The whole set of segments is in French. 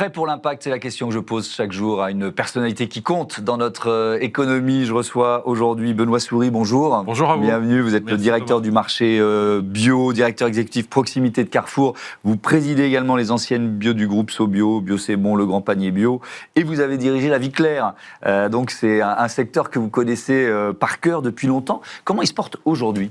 Prêt pour l'impact, c'est la question que je pose chaque jour à une personnalité qui compte dans notre économie. Je reçois aujourd'hui Benoît Soury, bonjour. Bonjour à vous. Bienvenue, vous êtes le directeur du marché bio, directeur exécutif proximité de Carrefour. Vous présidez également les anciennes bio du groupe SoBio, Bio c'est bon, le grand panier bio. Et vous avez dirigé la Vie Claire. Donc c'est un secteur que vous connaissez par cœur depuis longtemps. Comment il se porte aujourd'hui ?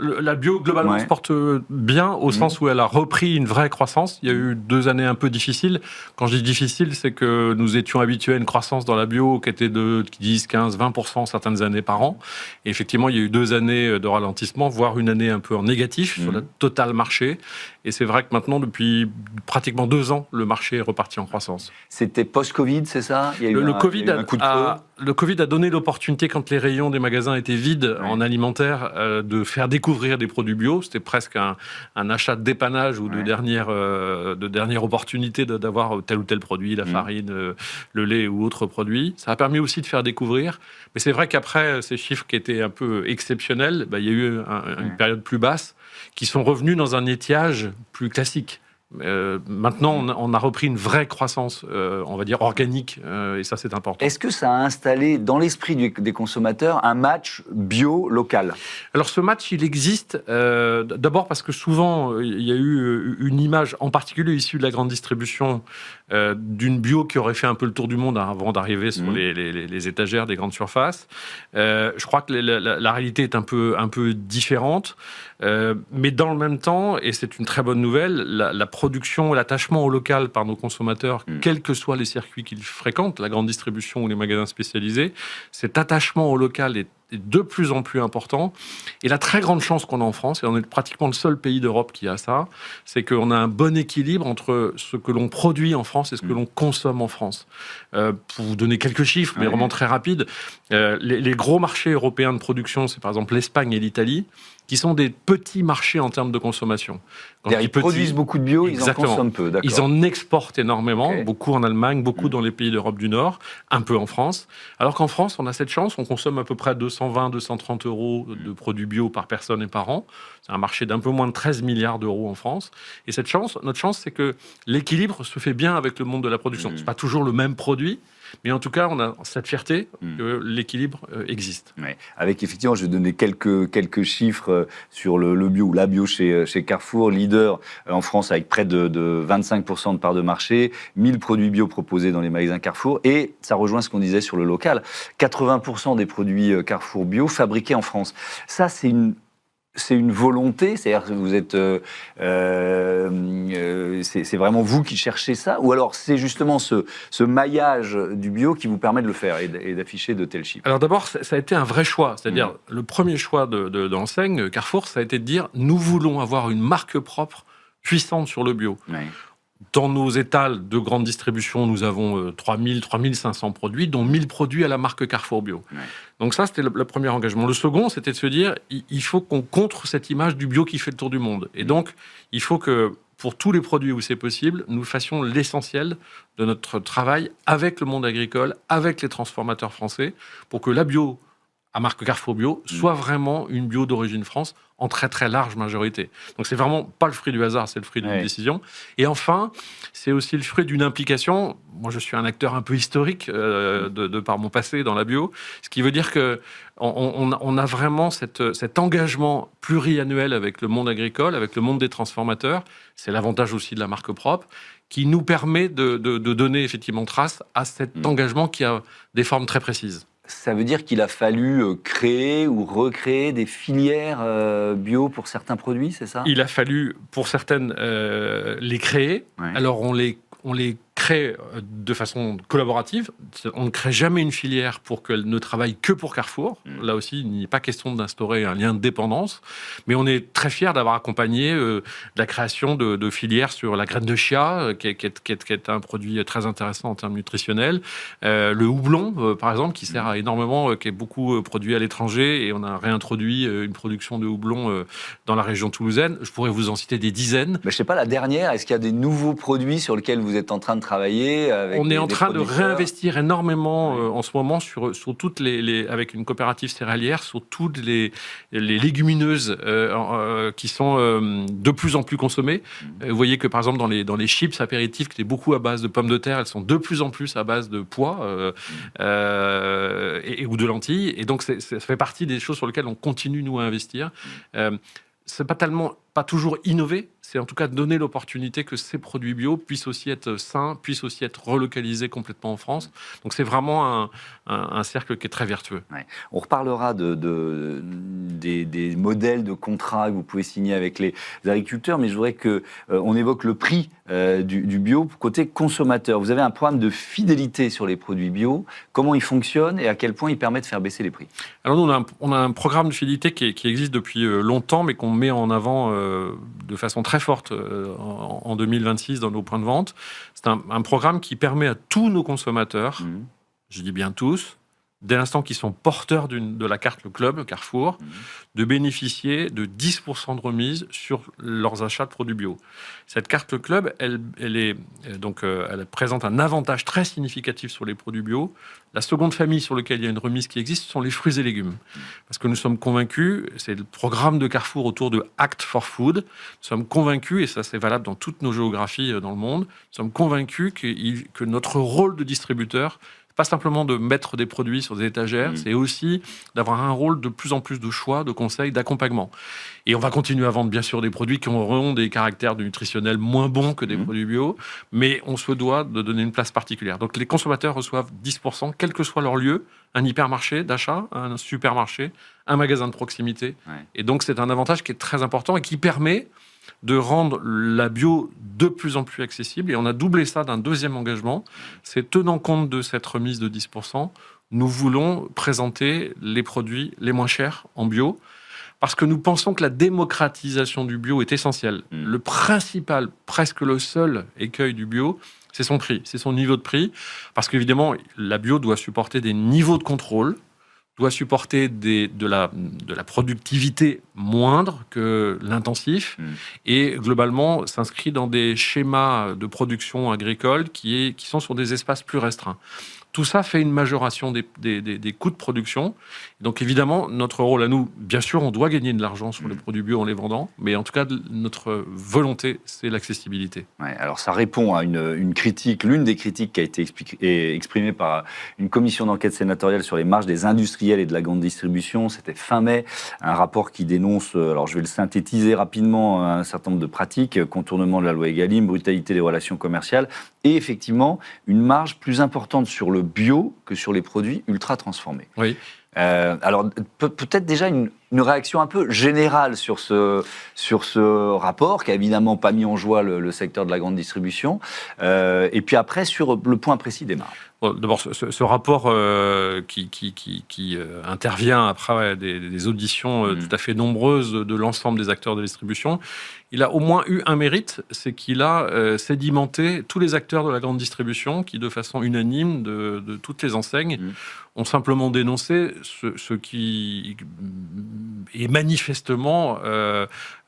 La bio, globalement, se porte bien au sens où elle a repris une vraie croissance. Il y a eu 2 années un peu difficiles. Quand je dis difficile, c'est que nous étions habitués à une croissance dans la bio qui était de 10, 15, 20% certaines années par an. Et effectivement, il y a eu 2 années de ralentissement, voire une année un peu en négatif sur le total marché. Et c'est vrai que maintenant, depuis pratiquement 2 ans, le marché est reparti en croissance. C'était post-Covid, c'est ça ? Il y a eu un coup de creux. Le Covid a donné l'opportunité, quand les rayons des magasins étaient vides en alimentaire, de faire découvrir des produits bio. C'était presque un achat de dépannage ou de dernière opportunité d'avoir tel ou tel produit, la farine, le lait ou autre produit. Ça a permis aussi de faire découvrir. Mais c'est vrai qu'après ces chiffres qui étaient un peu exceptionnels, il y a eu une période plus basse qui sont revenus dans un étiage plus classique. Maintenant, on a repris une vraie croissance, on va dire organique, et ça c'est important. Est-ce que ça a installé dans l'esprit des consommateurs un match bio local ? Alors ce match, il existe d'abord parce que souvent il y a eu une image, en particulier issue de la grande distribution, d'une bio qui aurait fait un peu le tour du monde avant d'arriver sur les étagères des grandes surfaces. Je crois que la réalité est un peu différente, mais dans le même temps, et c'est une très bonne nouvelle, la production et l'attachement au local par nos consommateurs, quels que soient les circuits qu'ils fréquentent, la grande distribution ou les magasins spécialisés, cet attachement au local est de plus en plus important. Et la très grande chance qu'on a en France, et on est pratiquement le seul pays d'Europe qui a ça, c'est qu'on a un bon équilibre entre ce que l'on produit en France et ce que l'on consomme en France. Pour vous donner quelques chiffres, mais vraiment très rapides, les gros marchés européens de production, c'est par exemple l'Espagne et l'Italie, qui sont des petits marchés en termes de consommation. Ils produisent beaucoup de bio, ils en consomment peu, d'accord. Ils en exportent énormément, beaucoup en Allemagne, beaucoup dans les pays d'Europe du Nord, un peu en France. Alors qu'en France, on a cette chance, on consomme à peu près 220-230 euros de produits bio par personne et par an. C'est un marché d'un peu moins de 13 milliards d'euros en France. Et notre chance, c'est que l'équilibre se fait bien avec le monde de la production. C'est pas toujours le même produit, mais en tout cas, on a cette fierté que l'équilibre existe. Ouais. Avec, effectivement, je vais donner quelques chiffres sur le bio, ou la bio chez Carrefour, leader en France avec près de 25% de part de marché, 1000 produits bio proposés dans les magasins Carrefour, et ça rejoint ce qu'on disait sur le local, 80% des produits Carrefour bio fabriqués en France. Ça, c'est une volonté, c'est-à-dire que vous êtes, c'est vraiment vous qui cherchez ça, ou alors c'est justement ce maillage du bio qui vous permet de le faire et d'afficher de tels chiffres? Alors d'abord, ça a été un vrai choix, c'est-à-dire le premier choix de l'enseigne Carrefour, ça a été de dire nous voulons avoir une marque propre puissante sur le bio. Ouais. Dans nos étals de grande distribution, nous avons 3500 produits, dont 1000 produits à la marque Carrefour Bio. Ouais. Donc ça, c'était le premier engagement. Le second, c'était de se dire, il faut qu'on contre cette image du bio qui fait le tour du monde. Et donc, il faut que, pour tous les produits où c'est possible, nous fassions l'essentiel de notre travail avec le monde agricole, avec les transformateurs français, pour que la bio à marque Carrefour Bio soit vraiment une bio d'origine France en très très large majorité. Donc c'est vraiment pas le fruit du hasard, c'est le fruit d'une décision. Et enfin, c'est aussi le fruit d'une implication. Moi, je suis un acteur un peu historique de par mon passé dans la bio, ce qui veut dire que on a vraiment cet engagement pluriannuel avec le monde agricole, avec le monde des transformateurs. C'est l'avantage aussi de la marque propre, qui nous permet de donner effectivement trace à cet engagement qui a des formes très précises. Ça veut dire qu'il a fallu créer ou recréer des filières bio pour certains produits, c'est ça ? Il a fallu, pour certaines, les créer. Ouais. Alors, on les crée de façon collaborative. On ne crée jamais une filière pour qu'elle ne travaille que pour Carrefour. Là aussi, il n'est pas question d'instaurer un lien de dépendance. Mais on est très fiers d'avoir accompagné la création de filières sur la graine de chia, qui est un produit très intéressant en termes nutritionnels. Le houblon, par exemple, qui sert à énormément, qui est beaucoup produit à l'étranger. Et on a réintroduit une production de houblon dans la région toulousaine. Je pourrais vous en citer des dizaines. Je ne sais pas, la dernière, est-ce qu'il y a des nouveaux produits sur lesquels vous êtes en train de travailler travailler avec On est en train de producteurs. réinvestir énormément en ce moment sur toutes avec une coopérative céréalière, sur toutes les légumineuses qui sont de plus en plus consommées. Vous voyez que par exemple dans les chips apéritifs qui étaient beaucoup à base de pommes de terre, elles sont de plus en plus à base de pois ou de lentilles. Et donc ça fait partie des choses sur lesquelles on continue nous à investir. C'est pas toujours innover, c'est en tout cas donner l'opportunité que ces produits bio puissent aussi être sains, puissent aussi être relocalisés complètement en France. Donc c'est vraiment un cercle qui est très vertueux. Ouais. On reparlera des modèles de contrats que vous pouvez signer avec les agriculteurs, mais je voudrais qu'on évoque le prix du bio côté consommateur. Vous avez un programme de fidélité sur les produits bio. Comment il fonctionne et à quel point il permet de faire baisser les prix? Alors nous, on a un programme de fidélité qui existe depuis longtemps, mais qu'on met en avant de façon très forte en 2026 dans nos points de vente. C'est un programme qui permet à tous nos consommateurs, je dis bien tous, dès l'instant qu'ils sont porteurs de la carte Le Club, Carrefour, de bénéficier de 10% de remise sur leurs achats de produits bio. Cette carte Le Club, elle présente un avantage très significatif sur les produits bio. La seconde famille sur laquelle il y a une remise qui existe, ce sont les fruits et légumes. Parce que nous sommes convaincus, c'est le programme de Carrefour autour de Act for Food, nous sommes convaincus, et ça c'est valable dans toutes nos géographies dans le monde, nous sommes convaincus que notre rôle de distributeur, pas simplement de mettre des produits sur des étagères, c'est aussi d'avoir un rôle de plus en plus de choix, de conseils, d'accompagnement. Et on va continuer à vendre, bien sûr, des produits qui auront des caractères nutritionnels moins bons que des produits bio, mais on se doit de donner une place particulière. Donc les consommateurs reçoivent 10%, quel que soit leur lieu, un hypermarché d'achat, un supermarché, un magasin de proximité. Ouais. Et donc c'est un avantage qui est très important et qui permet de rendre la bio de plus en plus accessible. Et on a doublé ça d'un deuxième engagement. C'est tenant compte de cette remise de 10%, nous voulons présenter les produits les moins chers en bio, parce que nous pensons que la démocratisation du bio est essentielle. Le principal, presque le seul écueil du bio, c'est son prix, c'est son niveau de prix, parce qu'évidemment, la bio doit supporter des niveaux de contrôle, doit supporter de la productivité moindre que l'intensif et globalement s'inscrit dans des schémas de production agricole qui sont sur des espaces plus restreints. Tout ça fait une majoration des coûts de production. Donc évidemment, notre rôle à nous, bien sûr, on doit gagner de l'argent sur les produits bio en les vendant, mais en tout cas, notre volonté, c'est l'accessibilité. Ouais, alors ça répond à une critique, l'une des critiques qui a été exprimée par une commission d'enquête sénatoriale sur les marges des industriels et de la grande distribution. C'était fin mai, un rapport qui dénonce, alors je vais le synthétiser rapidement, un certain nombre de pratiques, contournement de la loi Egalim, brutalité des relations commerciales, et effectivement, une marge plus importante sur le bio que sur les produits ultra transformés. Oui. Alors, peut-être déjà une réaction un peu générale sur ce rapport, qui a évidemment pas mis en joie le secteur de la grande distribution, et puis après, sur le point précis des marges. D'abord, ce rapport qui intervient après des auditions tout à fait nombreuses de l'ensemble des acteurs de distribution, il a au moins eu un mérite, c'est qu'il a sédimenté tous les acteurs de la grande distribution qui, de façon unanime, de toutes les enseignes, ont simplement dénoncé ce qui est manifestement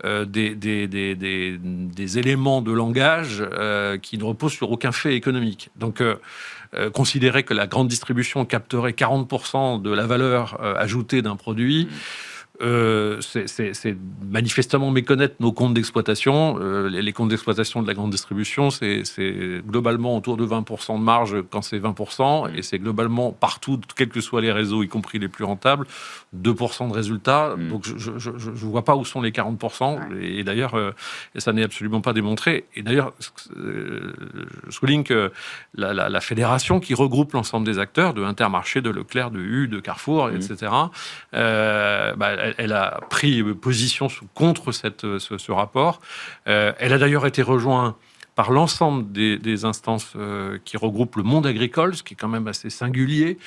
des éléments de langage qui ne reposent sur aucun fait économique. Donc, considérer que la grande distribution capterait 40% de la valeur ajoutée d'un produit, c'est manifestement méconnaître nos comptes d'exploitation. Les comptes d'exploitation de la grande distribution, c'est globalement autour de 20% de marge quand c'est 20%, et c'est globalement partout, quels que soient les réseaux, y compris les plus rentables, 2% de résultats. Donc je ne vois pas où sont les 40%, et d'ailleurs, ça n'est absolument pas démontré. Et d'ailleurs, je souligne que la fédération qui regroupe l'ensemble des acteurs, de Intermarché, de Leclerc, de U, de Carrefour, etc., elle a pris position contre ce rapport. Elle a d'ailleurs été rejointe par l'ensemble des instances qui regroupent le monde agricole, ce qui est quand même assez singulier,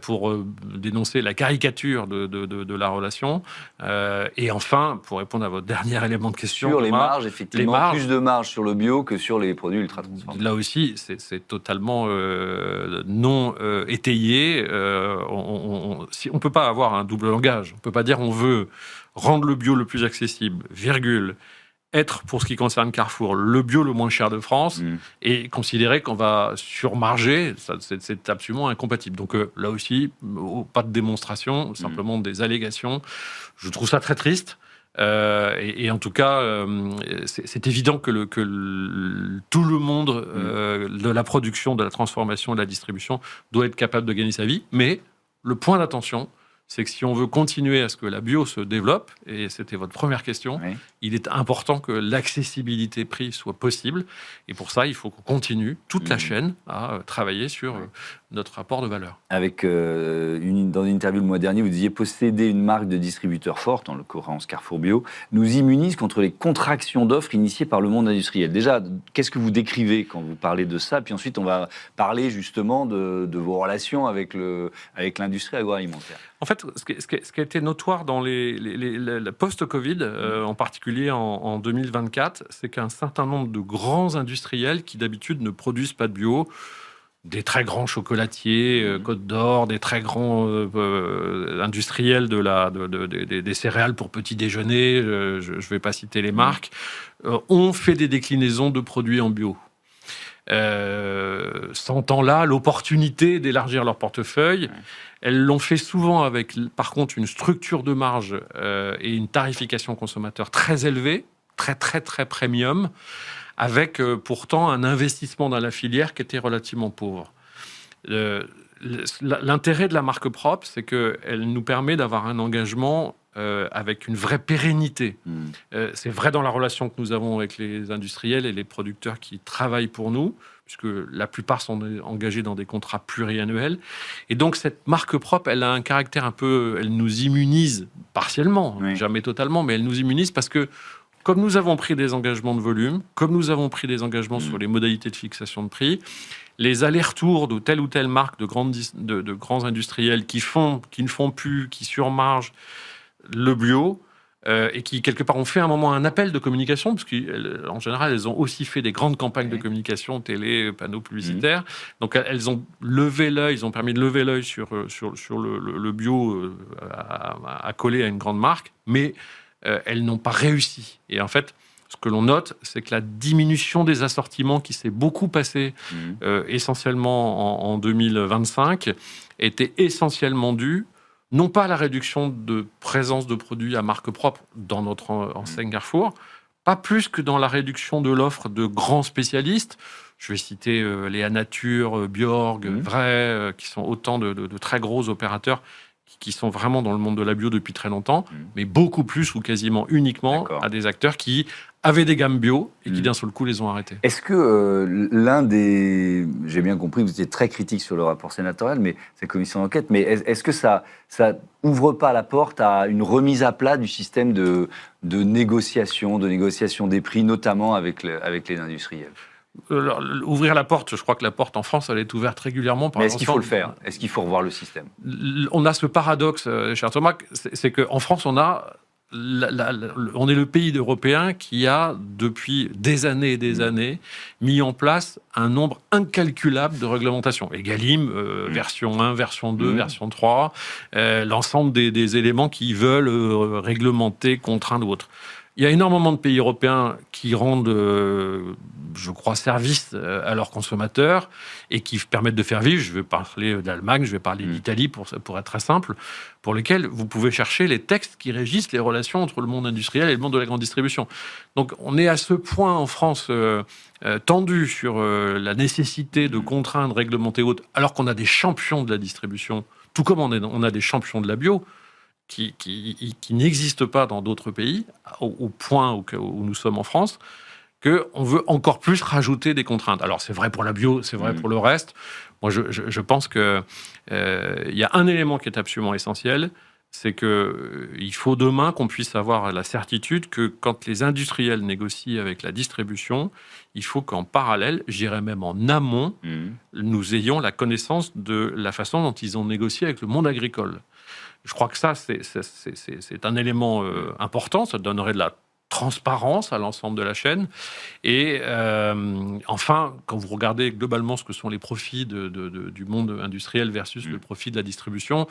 pour dénoncer la caricature de la relation. Et enfin, pour répondre à votre dernier élément de question... Sur les marges, effectivement, plus de marge sur le bio que sur les produits ultra transformés. Là aussi, c'est totalement non étayé. On ne peut pas avoir un double langage. On ne peut pas dire on veut rendre le bio le plus accessible, virgule, être, pour ce qui concerne Carrefour, le bio le moins cher de France et considérer qu'on va surmarger, c'est absolument incompatible. Donc là aussi, pas de démonstration, simplement des allégations. Je trouve ça très triste. Et en tout cas, c'est évident que tout le monde de la production, de la transformation, de la distribution doit être capable de gagner sa vie. Mais le point d'attention, c'est que si on veut continuer à ce que la bio se développe, et c'était votre première question, il est important que l'accessibilité prix soit possible. Et pour ça, il faut qu'on continue toute la chaîne à travailler sur notre rapport de valeur. Avec, dans une interview le mois dernier, vous disiez posséder une marque de distributeur forte, en l'occurrence Carrefour Bio, nous immunise contre les contractions d'offres initiées par le monde industriel. Déjà, qu'est-ce que vous décrivez quand vous parlez de ça? Puis ensuite, on va parler justement de vos relations avec l'industrie agroalimentaire. En fait, ce qui a été notoire dans la post-Covid, en particulier en 2024, c'est qu'un certain nombre de grands industriels qui d'habitude ne produisent pas de bio, des très grands chocolatiers, Côte d'Or, des très grands industriels des céréales pour petit déjeuner, je ne vais pas citer les marques, ont fait des déclinaisons de produits en bio. Sentant là l'opportunité d'élargir leur portefeuille, elles l'ont fait souvent avec, par contre, une structure de marge et une tarification consommateur très élevée, très très très premium, avec pourtant un investissement dans la filière qui était relativement pauvre. L'intérêt de la marque propre, c'est qu'elle nous permet d'avoir un engagement avec une vraie pérennité. C'est vrai dans la relation que nous avons avec les industriels et les producteurs qui travaillent pour nous, puisque la plupart sont engagés dans des contrats pluriannuels. Et donc, cette marque propre, elle a un caractère un peu... Elle nous immunise partiellement, jamais totalement, mais elle nous immunise parce que comme nous avons pris des engagements de volume, comme nous avons pris des engagements sur les modalités de fixation de prix, les allers-retours de telle ou telle marque de grands industriels qui ne font plus, qui surmargent le bio, et qui, quelque part, ont fait à un moment un appel de communication, parce qu'en général, elles ont aussi fait des grandes campagnes de communication, télé, panneaux publicitaires. Donc, elles ont levé l'œil, ils ont permis de lever l'œil sur le bio à coller à une grande marque, mais elles n'ont pas réussi. Et en fait, ce que l'on note, c'est que la diminution des assortiments qui s'est beaucoup passée essentiellement en 2025 était essentiellement due non pas à la réduction de présence de produits à marque propre dans notre enseigne Carrefour, pas plus que dans la réduction de l'offre de grands spécialistes. Je vais citer Léa Nature, Bjorg, Vrai, qui sont autant de très gros opérateurs qui sont vraiment dans le monde de la bio depuis très longtemps, mais beaucoup plus ou quasiment uniquement à des acteurs qui avaient des gammes bio et qui d'un seul coup les ont arrêtés. Est-ce que l'un des... J'ai bien compris, vous étiez très critique sur le rapport sénatorial, mais cette commission d'enquête, mais est-ce que ça ouvre pas la porte à une remise à plat du système de négociation des prix, notamment avec les industriels? Ouvrir la porte, je crois que la porte en France, elle est ouverte régulièrement. Mais est-ce qu'il faut le faire? Est-ce qu'il faut revoir le système? On a ce paradoxe, cher Thomas, c'est qu'en France, on est le pays européen qui a, depuis des années et des années, mis en place un nombre incalculable de réglementations. Egalim, version 1, version 2, version 3, l'ensemble des éléments qui veulent réglementer, contraindre ou autre. Il y a énormément de pays européens qui rendent, je crois, service à leurs consommateurs et qui permettent de faire vivre. Je vais parler d'Allemagne, je vais parler d'Italie pour être très simple, pour lesquels vous pouvez chercher les textes qui régissent les relations entre le monde industriel et le monde de la grande distribution. Donc on est à ce point en France tendu sur la nécessité de contraindre, réglementer autres, alors qu'on a des champions de la distribution, tout comme on a des champions de la bio, qui n'existe pas dans d'autres pays, au point où nous sommes en France, qu'on veut encore plus rajouter des contraintes. Alors, c'est vrai pour la bio, c'est vrai pour le reste. Moi, je pense qu'il y a un élément qui est absolument essentiel, c'est qu'il faut demain qu'on puisse avoir la certitude que quand les industriels négocient avec la distribution, il faut qu'en parallèle, je dirais même en amont, nous ayons la connaissance de la façon dont ils ont négocié avec le monde agricole. Je crois que ça, c'est un élément important. Ça donnerait de la transparence à l'ensemble de la chaîne. Et enfin, quand vous regardez globalement ce que sont les profits du monde industriel versus le profit de la distribution,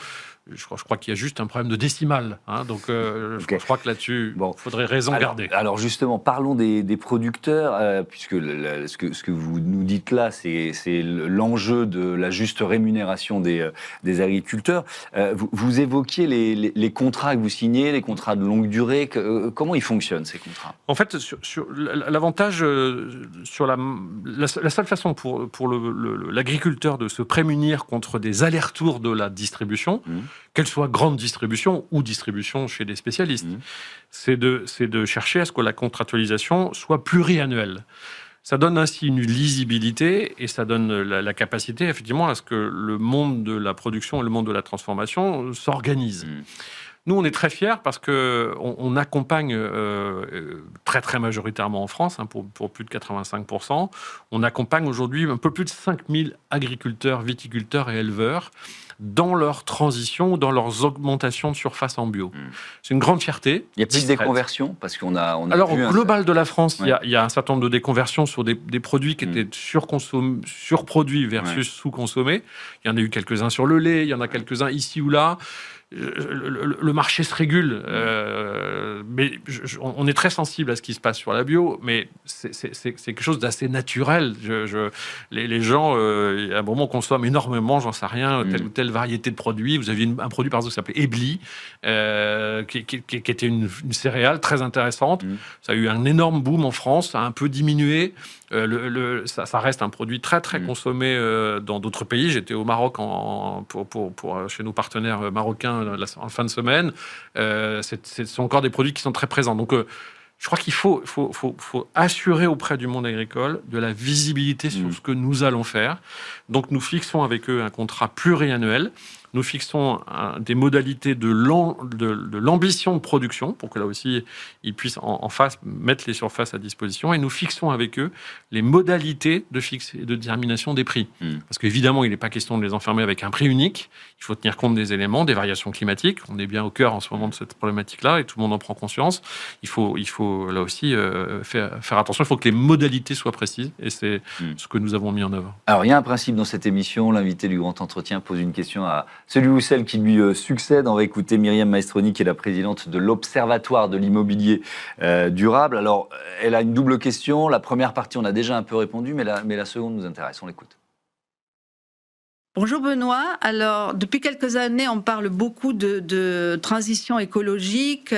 je crois qu'il y a juste un problème de décimale. Donc je crois que là-dessus, il faudrait raison garder. Alors justement, parlons des producteurs, puisque ce que vous nous dites là, c'est l'enjeu de la juste rémunération des agriculteurs. Vous évoquiez les contrats que vous signez, les contrats de longue durée. Comment ils fonctionnent, ces contrats? En fait, sur l'avantage, sur la seule façon pour l'agriculteur de se prémunir contre des allers-retours de la distribution, qu'elle soit grande distribution ou distribution chez des spécialistes, c'est de chercher à ce que la contractualisation soit pluriannuelle. Ça donne ainsi une lisibilité et ça donne la capacité, effectivement, à ce que le monde de la production et le monde de la transformation s'organisent. Nous, on est très fiers parce qu'on accompagne très, très majoritairement en France, pour plus de 85%. On accompagne aujourd'hui un peu plus de 5000 agriculteurs, viticulteurs et éleveurs dans leur transition, dans leurs augmentations de surface en bio. C'est une grande fierté. Il y a plus de déconversions parce qu'on a Alors, au global de la France, il y a un certain nombre de déconversions sur des produits qui étaient surproduits versus sous-consommés. Il y en a eu quelques-uns sur le lait, il y en a quelques-uns ici ou là. Le marché se régule, mais on est très sensible à ce qui se passe sur la bio, mais c'est quelque chose d'assez naturel. Les gens, à un moment, consomment énormément, j'en sais rien, telle ou telle variété de produits. Vous aviez un produit, par exemple, qui s'appelait Ebly, qui était une céréale très intéressante. Ça a eu un énorme boom en France, ça a un peu diminué. Ça reste un produit très, très consommé dans d'autres pays. J'étais au Maroc chez nos partenaires marocains en fin de semaine. Ce sont encore des produits qui sont très présents. Donc, je crois qu'il faut assurer auprès du monde agricole de la visibilité sur ce que nous allons faire. Donc, nous fixons avec eux un contrat pluriannuel. Nous fixons des modalités de l'ambition de production pour que là aussi, ils puissent en face mettre les surfaces à disposition. Et nous fixons avec eux les modalités de détermination des prix. Parce qu'évidemment, il n'est pas question de les enfermer avec un prix unique. Il faut tenir compte des éléments, des variations climatiques. On est bien au cœur en ce moment de cette problématique-là et tout le monde en prend conscience. Il faut là aussi faire attention. Il faut que les modalités soient précises et c'est ce que nous avons mis en œuvre. Alors, il y a un principe dans cette émission. L'invité du Grand Entretien pose une question à celui ou celle qui lui succède. On va écouter Myriam Maestroni, qui est la présidente de l'Observatoire de l'immobilier durable. Alors, elle a une double question. La première partie, on a déjà un peu répondu, mais la seconde nous intéresse. On l'écoute. Bonjour Benoît. Alors, depuis quelques années, on parle beaucoup de transition écologique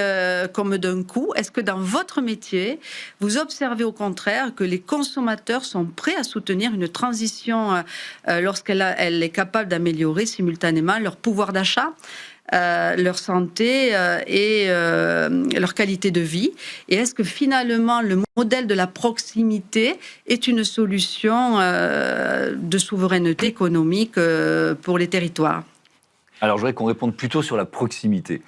comme d'un coup. Est-ce que dans votre métier, vous observez au contraire que les consommateurs sont prêts à soutenir une transition lorsqu'elle est capable d'améliorer simultanément leur pouvoir d'achat, leur santé et leur qualité de vie? Et est-ce que finalement le modèle de la proximité est une solution de souveraineté économique pour les territoires? Alors, je voudrais qu'on réponde plutôt sur la proximité.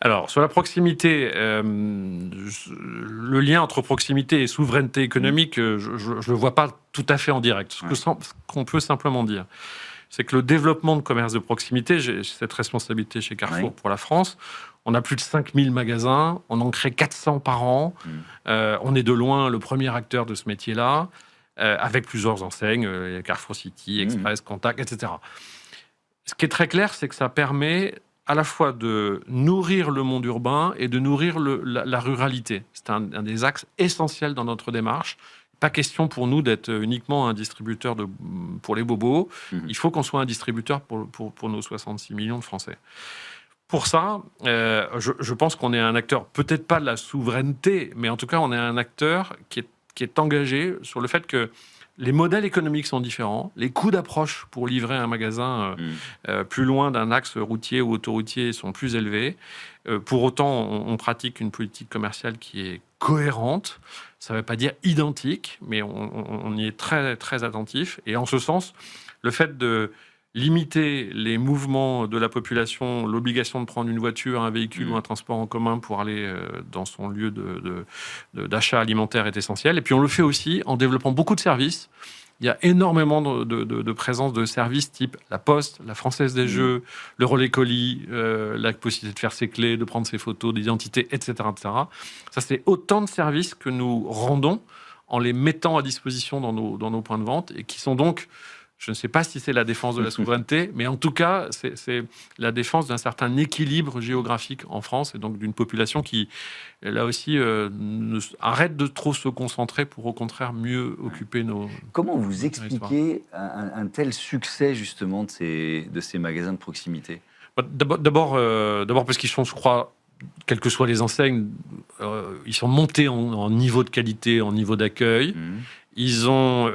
Alors, sur la proximité, le lien entre proximité et souveraineté économique, je ne le vois pas tout à fait en direct. Ce qu'on peut simplement dire, c'est que le développement de commerce de proximité, j'ai cette responsabilité chez Carrefour pour la France, on a plus de 5000 magasins, on en crée 400 par an, on est de loin le premier acteur de ce métier-là, avec plusieurs enseignes, Carrefour City, Express, Contact, etc. Ce qui est très clair, c'est que ça permet à la fois de nourrir le monde urbain et de nourrir la ruralité. C'est un des axes essentiels dans notre démarche. Pas question pour nous d'être uniquement un distributeur pour les bobos. Il faut qu'on soit un distributeur pour nos 66 millions de Français. Pour ça, je pense qu'on est un acteur, peut-être pas de la souveraineté, mais en tout cas, on est un acteur qui est engagé sur le fait que les modèles économiques sont différents, les coûts d'approche pour livrer un magasin plus loin d'un axe routier ou autoroutier sont plus élevés. Pour autant, on pratique une politique commerciale qui est cohérente. Ça ne veut pas dire identique, mais on y est très, très attentif. Et en ce sens, le fait limiter les mouvements de la population, l'obligation de prendre une voiture, un véhicule ou un transport en commun pour aller dans son lieu d'achat alimentaire est essentiel. Et puis on le fait aussi en développant beaucoup de services. Il y a énormément de présence de services type la Poste, la Française des Jeux, le relais colis, la possibilité de faire ses clés, de prendre ses photos d'identité, etc., etc. Ça, c'est autant de services que nous rendons en les mettant à disposition dans nos points de vente et qui sont donc, je ne sais pas si c'est la défense de la souveraineté, mais en tout cas, c'est la défense d'un certain équilibre géographique en France et donc d'une population qui, là aussi, arrête de trop se concentrer pour au contraire mieux occuper nos... Comment vous expliquez un tel succès justement de ces magasins de proximité ? D'abord parce qu'ils sont, je crois, quelles que soient les enseignes, ils sont montés en niveau de qualité, en niveau d'accueil. Ils ont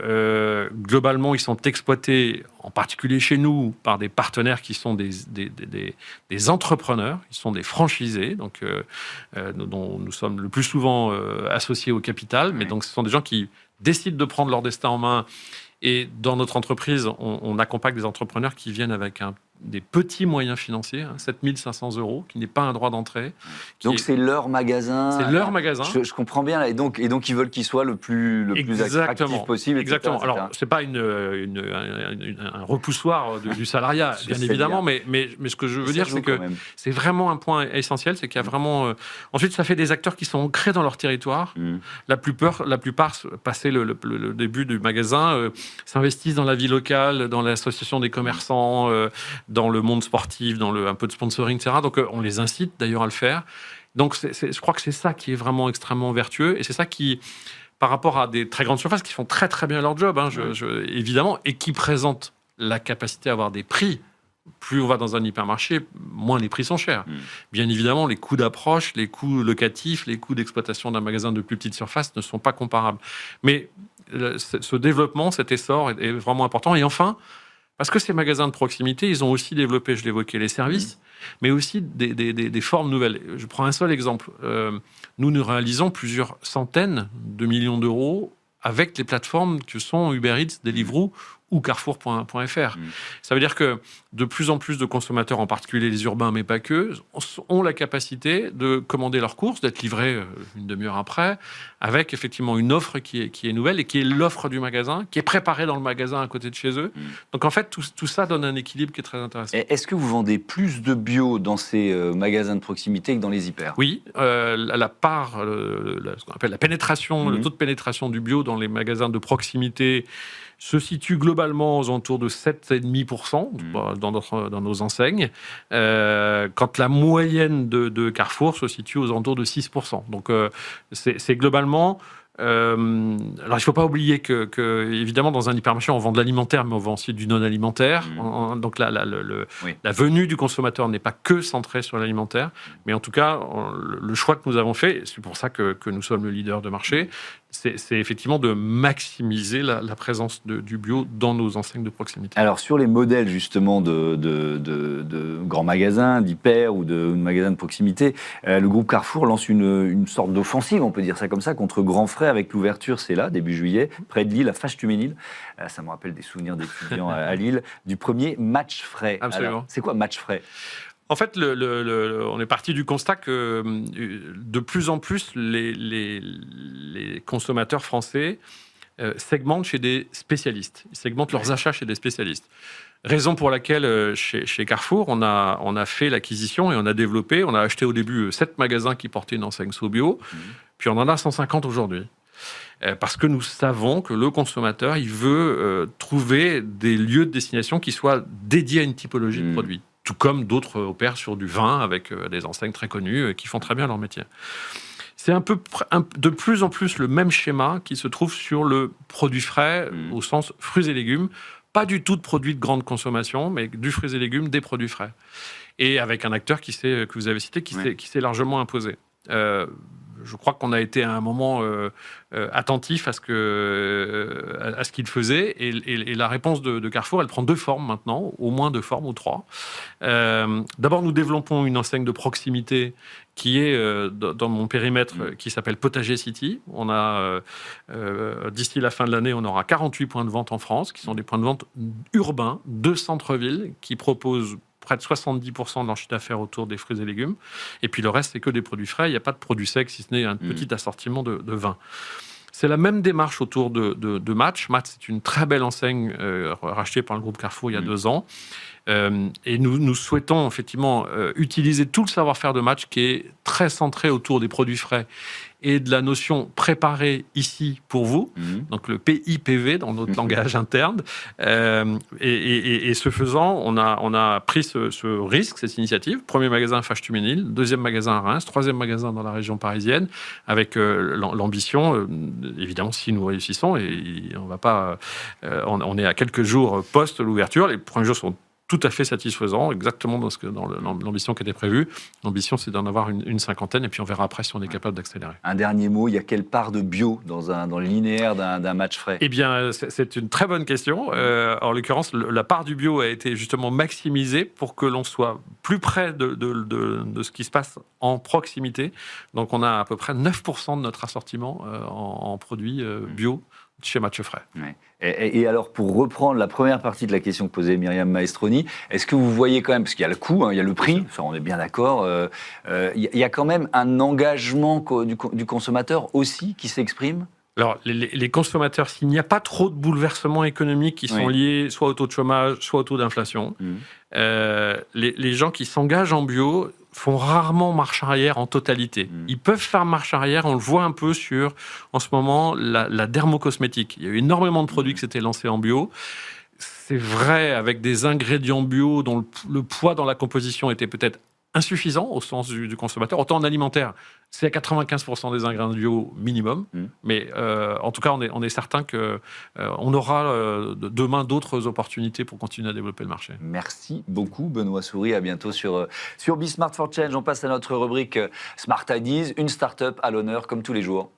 globalement, ils sont exploités, en particulier chez nous, par des partenaires qui sont des entrepreneurs, ils sont des franchisés, donc dont nous sommes le plus souvent associés au capital. Mais donc, ce sont des gens qui décident de prendre leur destin en main. Et dans notre entreprise, on accompagne des entrepreneurs qui viennent avec des petits moyens financiers, 7 500 €, qui n'est pas un droit d'entrée. Donc c'est leur magasin. C'est leur magasin. Je comprends bien. Et donc ils veulent qu'il soit le plus attractif possible. Exactement. Etc. Alors c'est pas un repoussoir du salariat, bien évidemment, mais ce que je veux dire, c'est que c'est vraiment un point essentiel, c'est qu'il y a vraiment. Ensuite, ça fait des acteurs qui sont ancrés dans leur territoire. La plupart, passé le début du magasin, s'investissent dans la vie locale, dans l'association des commerçants. Dans le monde sportif, dans un peu de sponsoring, etc. Donc, on les incite d'ailleurs à le faire. Donc, je crois que c'est ça qui est vraiment extrêmement vertueux. Et c'est ça qui, par rapport à des très grandes surfaces qui font très, très bien leur job, évidemment, et qui présentent la capacité à avoir des prix. Plus on va dans un hypermarché, moins les prix sont chers. Bien évidemment, les coûts d'approche, les coûts locatifs, les coûts d'exploitation d'un magasin de plus petite surface ne sont pas comparables. Mais ce développement, cet essor est vraiment important. Et enfin, parce que ces magasins de proximité, ils ont aussi développé, je l'évoquais, les services, mais aussi des formes nouvelles. Je prends un seul exemple. Nous réalisons plusieurs centaines de millions d'euros avec les plateformes que sont Uber Eats, Deliveroo ou Carrefour.fr. Ça veut dire que de plus en plus de consommateurs, en particulier les urbains, mais pas que, ont la capacité de commander leurs courses, d'être livrés une demi-heure après, avec effectivement une offre qui est nouvelle et qui est l'offre du magasin, qui est préparée dans le magasin à côté de chez eux. Donc en fait, tout ça donne un équilibre qui est très intéressant. Est-ce que vous vendez plus de bio dans ces magasins de proximité que dans les hyper ? Oui, la part, ce qu'on appelle la pénétration, le taux de pénétration du bio dans les magasins de proximité se situe globalement aux alentours de 7,5% dans nos enseignes, quand la moyenne de Carrefour se situe aux alentours de 6%. Donc c'est globalement... alors, il ne faut pas oublier que, évidemment, dans un hypermarché, on vend de l'alimentaire, mais on vend aussi du non-alimentaire. Donc, la venue du consommateur n'est pas que centrée sur l'alimentaire. Mais en tout cas, le choix que nous avons fait, c'est pour ça que nous sommes le leader de marché, c'est effectivement de maximiser la présence du bio dans nos enseignes de proximité. Alors, sur les modèles, justement, de grands magasins, d'hyper ou de magasins de proximité, le groupe Carrefour lance une sorte d'offensive, on peut dire ça comme ça, contre Grand Frais, avec l'ouverture, c'est là, début juillet, près de Lille, à Fâche-Tuménil. Ça me rappelle des souvenirs d'étudiants à Lille, du premier Match Frais. Absolument. Alors, c'est quoi Match Frais ? En fait, on est parti du constat que de plus en plus, les consommateurs français segmentent chez des spécialistes. Ils segmentent leurs achats chez des spécialistes. Raison pour laquelle, chez Carrefour, on a fait l'acquisition et on a développé, on a acheté au début 7 magasins qui portaient une enseigne SoBio, puis on en a 150 aujourd'hui. Parce que nous savons que le consommateur, il veut trouver des lieux de destination qui soient dédiés à une typologie de produits. Tout comme d'autres opèrent sur du vin avec des enseignes très connues qui font très bien leur métier. C'est de plus en plus le même schéma qui se trouve sur le produit frais, au sens fruits et légumes. Pas du tout de produits de grande consommation, mais du fruits et légumes, des produits frais. Et avec un acteur que vous avez cité, qui s'est largement imposé. je crois qu'on a été à un moment attentif à ce qu'il faisait. Et la réponse de Carrefour, elle prend 2 formes maintenant, au moins 2 formes ou 3. D'abord, nous développons une enseigne de proximité qui est dans mon périmètre, qui s'appelle Potager City. On a, d'ici la fin de l'année, on aura 48 points de vente en France, qui sont des points de vente urbains, de centre-ville, qui proposent près de 70% de leur chiffre d'affaires autour des fruits et légumes. Et puis le reste, c'est que des produits frais. Il n'y a pas de produits secs, si ce n'est un petit assortiment de vin. C'est la même démarche autour de Match. Match, c'est une très belle enseigne rachetée par le groupe Carrefour il y a 2 ans. Et nous souhaitons effectivement utiliser tout le savoir-faire de Match qui est très centré autour des produits frais et de la notion préparée ici pour vous, donc le PIPV dans notre langage interne. Et ce faisant, on a pris ce risque, cette initiative. Premier magasin à Fâche-Tuménil, 2e magasin à Reims, 3e magasin dans la région parisienne, avec l'ambition, évidemment, si nous réussissons, et on va pas, on est à quelques jours post l'ouverture, les premiers jours sont tout à fait satisfaisant, exactement dans l'ambition qui était prévue. L'ambition, c'est d'en avoir une 50aine, et puis on verra après si on est capable d'accélérer. Un dernier mot, il y a quelle part de bio dans le linéaire d'un Match frais? Eh bien, c'est une très bonne question. En l'occurrence, la part du bio a été justement maximisée pour que l'on soit plus près de ce qui se passe en proximité. Donc, on a à peu près 9% de notre assortiment en produits bio chez Match Frais. Ouais. Et alors, pour reprendre la première partie de la question que posait Myriam Maestroni, est-ce que vous voyez quand même, parce qu'il y a le coût, il y a le prix, ça on est bien d'accord, il y a quand même un engagement du consommateur aussi qui s'exprime? Alors, les consommateurs, s'il n'y a pas trop de bouleversements économiques qui sont liés soit au taux de chômage, soit au taux d'inflation, les gens qui s'engagent en bio font rarement marche arrière en totalité. Ils peuvent faire marche arrière, on le voit un peu sur, en ce moment, la dermocosmétique. Il y a eu énormément de produits qui s'étaient lancés en bio. C'est vrai, avec des ingrédients bio dont le poids dans la composition était peut-être insuffisant au sens du consommateur. Autant en alimentaire, c'est à 95% des ingrédients bio minimum. Mais en tout cas, on est certain qu'on aura demain d'autres opportunités pour continuer à développer le marché. Merci beaucoup, Benoît Soury. À bientôt sur Be Smart for Change. On passe à notre rubrique Smart Ideas, une start-up à l'honneur comme tous les jours.